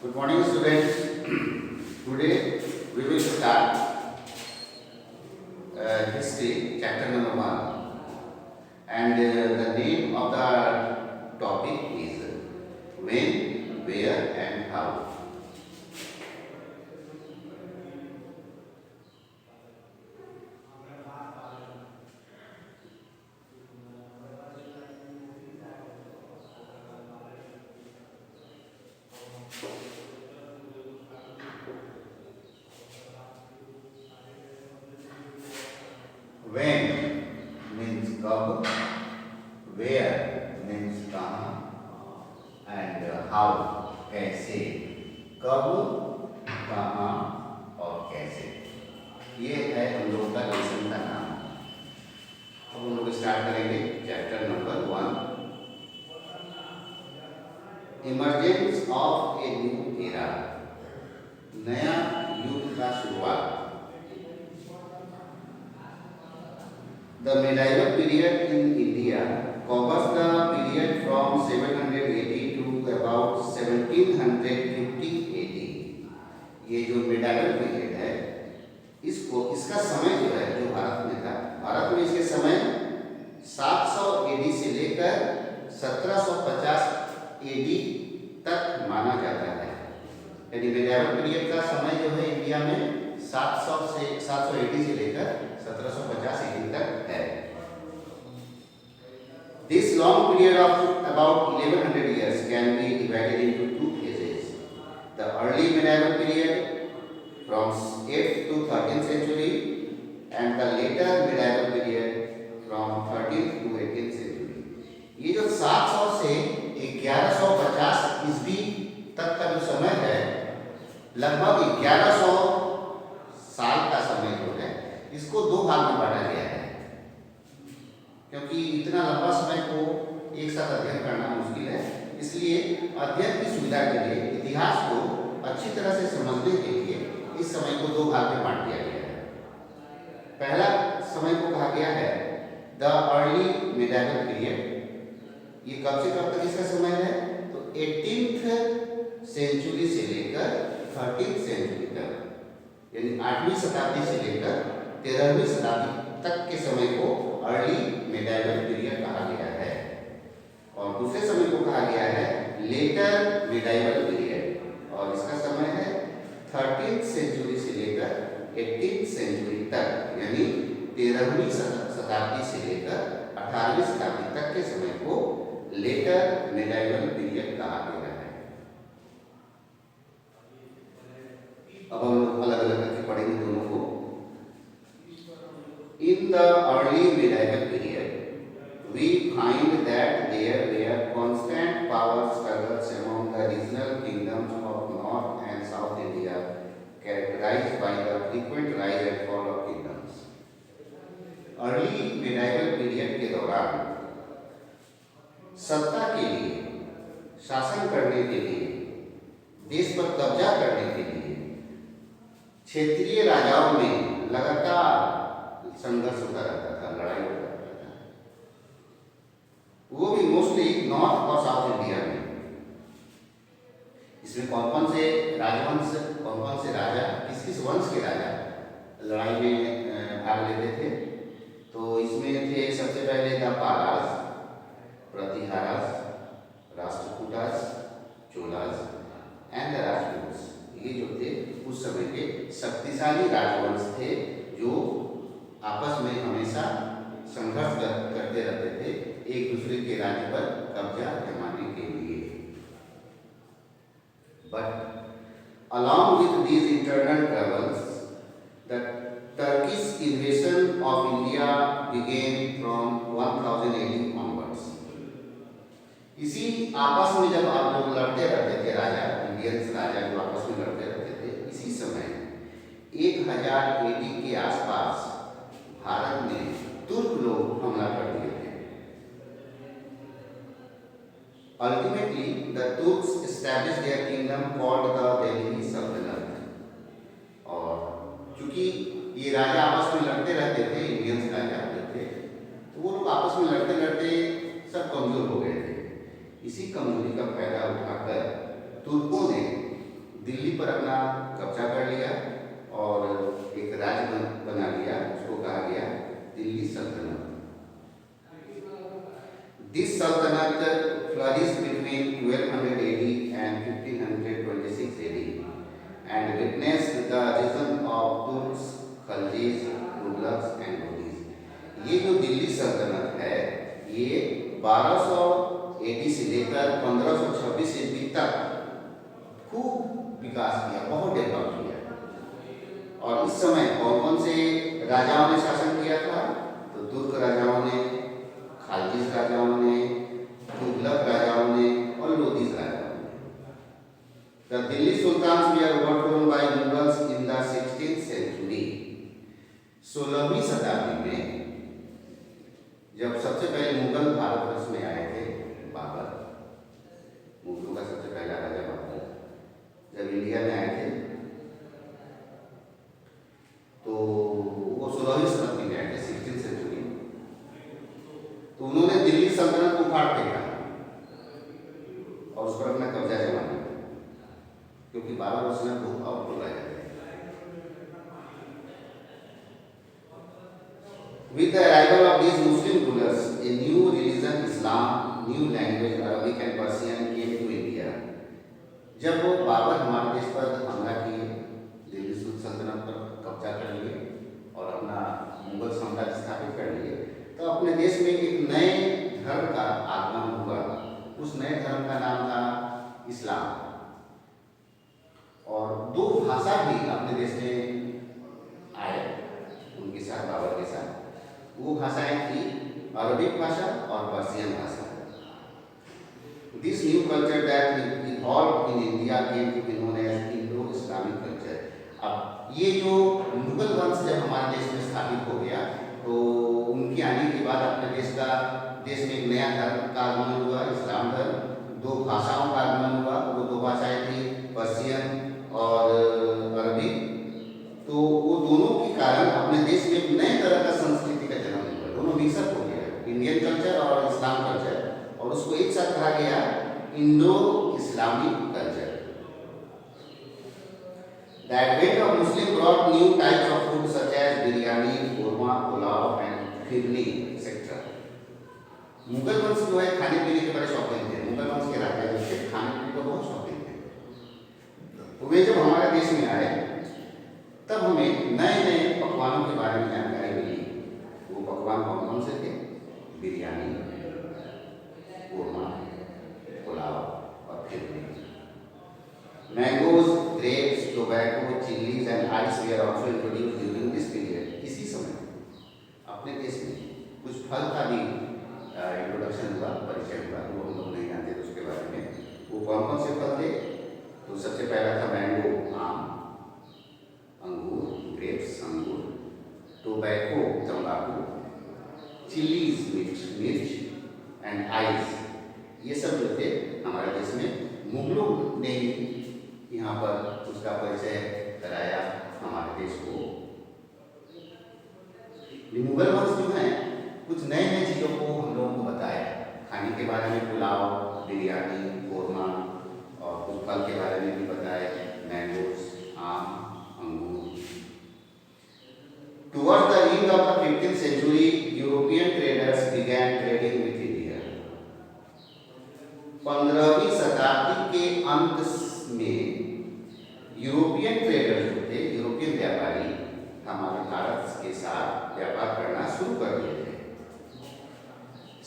Good morning, students. Today we will start history, chapter number 1, and the name of the topic is when, where, and how. When means कब, where means कहाँ, and how कैसे. कब, कहाँ और कैसे, ये है हम लोग का लेसन का नाम. अब हम लोग स्टार्ट करेंगे chapter number 1, emergence of a new era, नया युग का शुरुआत. The medieval period in India covers the period from 780 to about 1750 AD. ये जो medieval period है, इसका समय जो है, जो भारत में था, भारत में इसके समय 700 AD से लेकर 1750 AD तक माना जाता है. यानी medieval period का समय जो है इंडिया में 700 AD से लेकर 1750 AD तक है. This long period of about 1100 years can be divided into two phases. The early medieval period from 8th to 13th century and the later medieval period from 13th to 18th century. ये जो 700 से 1150 ईस्वी तक का जो समय है, लगभग 1100 साल का समय जो है, इसको दो भाग में बांटा गया है. क्योंकि इतना लंबा समय को एक साथ अध्ययन करना मुश्किल है, इसलिए अध्ययन की सुविधा के लिए इतिहास को अच्छी तरह से समझने के लिए इस समय को दो भाग में बांट दिया गया है. पहला समय को कहा गया है द अर्ली medieval पीरियड. ये कब से कब तक इसका समय है? तो 18th सेंचुरी से लेकर 13th सेंचुरी तक, यानी 8वीं शताब्दी से लेकर 13वीं शताब्दी तक के समय को अर्ली medieval पीरियड कहा गया है. और दूसरे समय को कहा गया है लेटर medieval पीरियड, और इसका समय है 13th सेंचुरी से लेकर 18th सेंचुरी तक, यानी 13वीं शताब्दी से लेकर 18वीं शताब्दी तक के समय को लेटर medieval पीरियड कहा गया है. अब हम लोग अलग अलग करके पढ़ेंगे दोनों को. In the early medieval period, we find that there were constant power struggles among the regional kingdoms of North and South India, characterized by the frequent rise and fall of kingdoms. Early medieval period के दौरान सत्ता के लिए, शासन करने के लिए, देश पर कब्जा करने के लिए क्षेत्रीय राजाओं में लगातार संघर्ष होता रहता था, लड़ाई होता रहता था. वो भी मोस्टली नॉर्थ और साउथ इंडिया में. इसमें कौन कौन से राजवंश, कौन कौन से राजा, किस किस वंश के राजा लड़ाई में भाग लेते थे? तो इसमें थे सबसे पहले था पालास, प्रतिहारास, राष्ट्रकूटास, चोलास एंड राजपूतास. ये जो थे उस समय के शक्तिशाली राजवंश थे, जो आपस में हमेशा संघर्ष करते रहते थे एक दूसरे के राज्य पर कब्जा जमाने के लिए. But along with these internal troubles, the Turkish invasion of India began from 1000 AD onwards. इसी आपस में जब आप लोग लड़ते रहते थे, राजा, इंडियंस राजा जो आपस में लड़ते रहते थे, इसी समय 1000 AD के आसपास भारत में तुर्क लोग हमला कर दिए थे. Ultimately, the Turks established their kingdom called the Delhi Sultanate. और चूंकि ये राजा आपस में लड़ते रहते थे, इंडियंस राजा होते थे, तो वो लोग आपस में लड़ते लड़ते सब कमजोर हो गए थे. इसी कमजोरी का फायदा उठाकर तुर्कों ने दिल्ली पर अपना कब्जा कर लिया और एक राज्य बना लिया, उसको कहा गया दिल्ली सल्तनत। दिस सल्तनत flourished between 1200 AD and 1526 AD and witnessed the rise of Turks, Khaljis, Tughlaqs and Lodis। ये जो दिल्ली सल्तनत है ये 1200 AD से लेकर 1526 AD तक खूब विकास किया, बहुत डेवलप किया। और इस समय कौन कौन से राजाओं ने शासन किया था? तो तुर्क राजाओं ने, खालजिस राजाओं ने, तुगलक राजाओं ने और लोदीज राजाओं ने। The Delhi Sultans were overthrown by Mughals in the 16th century। 16वीं शताब्दी में जब सबसे पहले मुगल भारतवर्ष में आए थे, बाबर, मुगलों का सबसे पहला राजा बाबर जब इंडिया में आए थे तो वो 16वीं शताब्दी में आए थे, 16th सेंचुरी। तो उन्होंने दिल्ली सल्तनत को उखाड़ फेंका और उस पर अपना कब्जा जमा लिया, क्योंकि बाबर उस समय बहुत पावरफुल राजा थे। With the arrival of these Muslim rulers, a new religion Islam, new language Arabic and Persian came to India। जब वो बाबर हमारे देश पर हमला किए, दिल्ली सल्तनत पर कब्जा कर लिए और अपना मुगल साम्राज्य स्थापित कर लिए, तो अपने देश में एक नए धर्म का आगमन हुआ। उस नए धर्म का नाम था इस्लाम। और दो भाषा भी अपने देश में आए उनके साथ, बाबर के साथ। वो भाषाएं थी अरबिक भाषा और पर्शियन भाषा। This new culture that evolved in India came to be known as Indo-Islamic culture। अब ये जो मुगल वंश जब हमारे देश में स्थापित हो गया तो उनके आने के बाद अपने देश में एक नया धर्म का आगमन हुआ, इस्लाम धर्म। दो भाषाओं का आगमन हुआ, वो दो भाषाएं थी पर्शियन और अरबी। तो वो दोनों के कारण अपने देश में एक नए तरह का संस्कृति का जन्म हुआ, दोनों मिक्सअप हो गया, इंडियन कल्चर और इस्लाम कल्चर, और उसको एक साथ कहा गया Indo Islamic culture. The advent of Muslim brought new types of food such as biryani, korma, pulao and firni etc। Mughal वंश जो है खाने पीने के बड़े शौकीन थे। मुगल वंश के राजा जो थे खाने पीने के बहुत शौकीन थे। वे जब हमारे देश में आए तब हमें नए नए पकवानों के बारे में जानकारी मिली। वो पकवान कौन कौन से थे? बिरयानी, कोरमा, पुलाव और firni. Mangoes, grapes, tobacco, chillies and ice were also introduced during this period. इसी समय अपने देश में कुछ फल का भी इंट्रोडक्शन हुआ, परिचय हुआ, वो हम लोग नहीं जानते थे उसके बारे में। वो कौन कौन से फल थे? तो सबसे पहला था मैंगो, आम, अंगूर, ग्रेप्स अंगूर, टोबैको तंबाकू, चिलीज मिर्च एंड आइस। ये सब जो थे हमारे देश में मुगलों ने यहाँ पर उसका परिचय कराया हमारे देश को। मुगल वंश जो है कुछ नए नए चीज़ों को हम लोगों को बताया, खाने के बारे में पुलाव, बिरयानी, कोरमा, और कुछ फल के बारे में भी बताया, मैंगोस, आम, अंगूर। Towards the end of the 15th century, European traders began trading with India। 15वीं शताब्दी के अंत में यूरोपियन ट्रेडर जो थे, यूरोपियन व्यापारी हमारे भारत के साथ व्यापार करना शुरू कर दिए थे।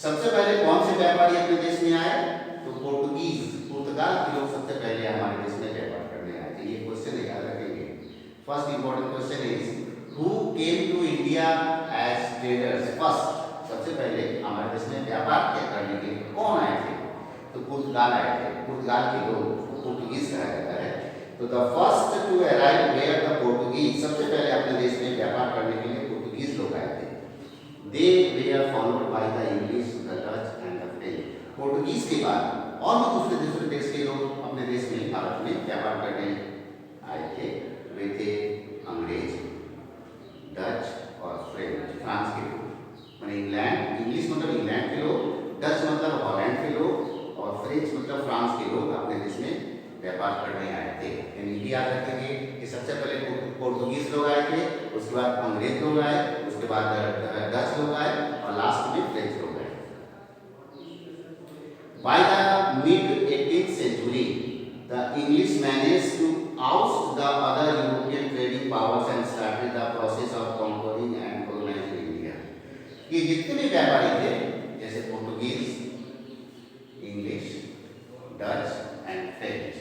सबसे पहले कौन से व्यापारी अपने देश में आए? तो पोर्टुगीज, पुर्तगाल के लोग सबसे पहले हमारे देश में व्यापार करने आए थे। ये क्वेश्चन याद रखेंगे। First important question is who came to India as traders first. सबसे पहले हमारे देश में व्यापार करने के लिए कौन आए थे? तो पुर्तगाल आए थे। पुर्तगाल के लोग पोर्टुगीज कहा जाता है। तो the first to arrive were the Portuguese, सबसे पहले अपने देश में व्यापार करने के लिए पोर्टुगीज लोग आए थे। They were followed by the English, the Dutch and the French. Portuguese के बाद और भी दूसरे देश के लोग अपने देश में, भारत में व्यापार करने आए थे। वे थे अंग्रेज, डच और फ्रेंच, फ्रांस के लोग। मैंने इंग्लैंड, इंग्लिश मतलब इंग्लैंड के लोग, डच मतलब हॉलैंड के लोग और फ्रेंच मतलब फ्रांस के लोग अपने देश में व्यापार करने आए थे। यानी याद रखेंगे कि सबसे पहले पोर्तुगीज लोग आए थे, उसके बाद अंग्रेज लोग आए, उसके बाद डच लोग आए और लास्ट में फ्रेंच लोग आए। By the mid 18th century, the English managed to oust the other European trading powers and started the process of conquering and colonizing India. ये जितने भी व्यापारी थे, जैसे Portuguese, English, Dutch and French,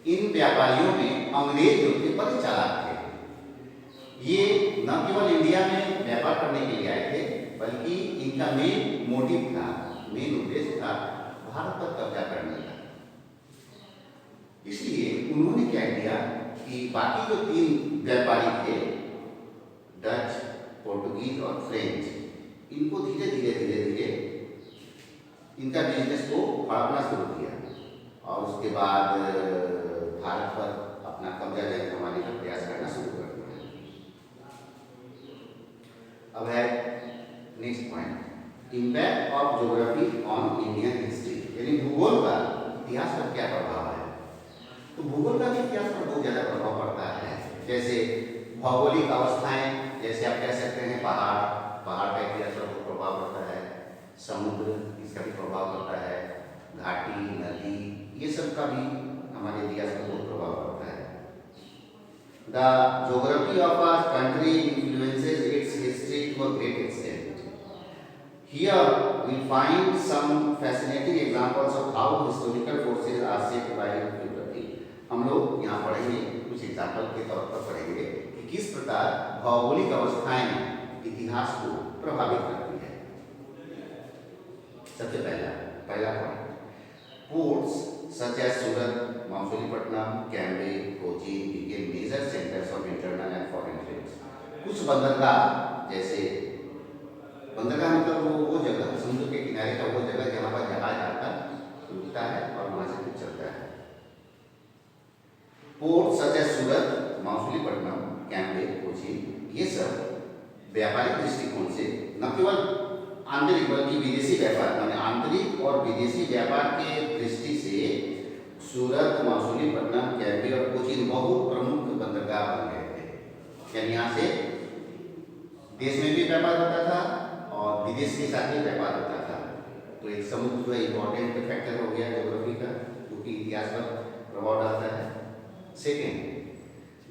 इन व्यापारियों में अंग्रेज जो थे बड़े चालाक थे। ये न केवल इंडिया में व्यापार करने के लिए आए थे, बल्कि इनका मेन मोटिव था, मेन उद्देश्य था भारत पर कब्जा करने का। इसलिए उन्होंने क्या किया कि बाकी जो 3 व्यापारी थे, डच, पोर्तुगीज और फ्रेंच, इनको धीरे धीरे इनका बिजनेस को बढ़ाना शुरू किया और उसके बाद भारत पर अपना कब्जा जमाने का प्रयास करना शुरू कर दिया। अब है next point, impact of geography on Indian history, यानी भूगोल का इतिहास पर क्या प्रभाव है। तो भूगोल का भी इतिहास पर बहुत ज़्यादा प्रभाव पड़ता है। जैसे भौगोलिक अवस्थाएं, जैसे आप कह सकते हैं पहाड़ का इतिहास पर बहुत प्रभाव पड़ता है, समुद्र इसका भी प्रभाव पड़ता है, घाटी, नदी, ये सब का भी हमारे इतिहास पर बहुत प्रभाव पड़ता है। The geography of a country influences its history to a great extent. Here we find some fascinating examples of how historical forces are shaped by geography. हम लोग यहाँ पढ़ेंगे, कुछ एग्जाम्पल के तौर पर पढ़ेंगे कि किस प्रकार भौगोलिक अवस्थाएं इतिहास को प्रभावित करती है। सबसे पहला point, ports such as Surat, Machilipatnam, Cambay, Cochin became major centers of internal and foreign trade. कुछ बंदरगाह, जैसे बंदरगाह मतलब वो जगह, समुद्र के किनारे का वो जगह जहाँ पर जहाज आकर रुकता है और वहाँ से कुछ चलता है। पोर्ट सच एज सूरत, मछलीपट्टनम, कैम्बे, कोचीन, ये सब व्यापारिक दृष्टिकोण से न केवल आंतरिक बल्कि विदेशी व्यापार, माने आंतरिक और विदेशी व्यापार के दृष्टि से सूरत, मछलीपट्टनम, कैम्बे और कोचीन बहुत प्रमुख बंदरगाह बन गए थे। यानी यहाँ से देश में भी व्यापार होता था और विदेश के साथ ही व्यापार होता था। तो एक समुद्र जो है इम्पोर्टेंट फैक्टर हो गया ज्योग्राफी का, क्योंकि इतिहास पर प्रभाव डालता है। Second,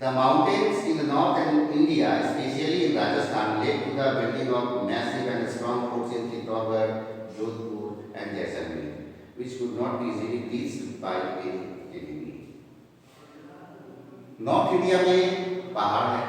the mountains in north India specially in Rajasthan led to the building of massive and strong forts in Chittorgarh, Jodhpur and Jaisalmer which could not be easily reached by any enemy. North India में पहाड़ है,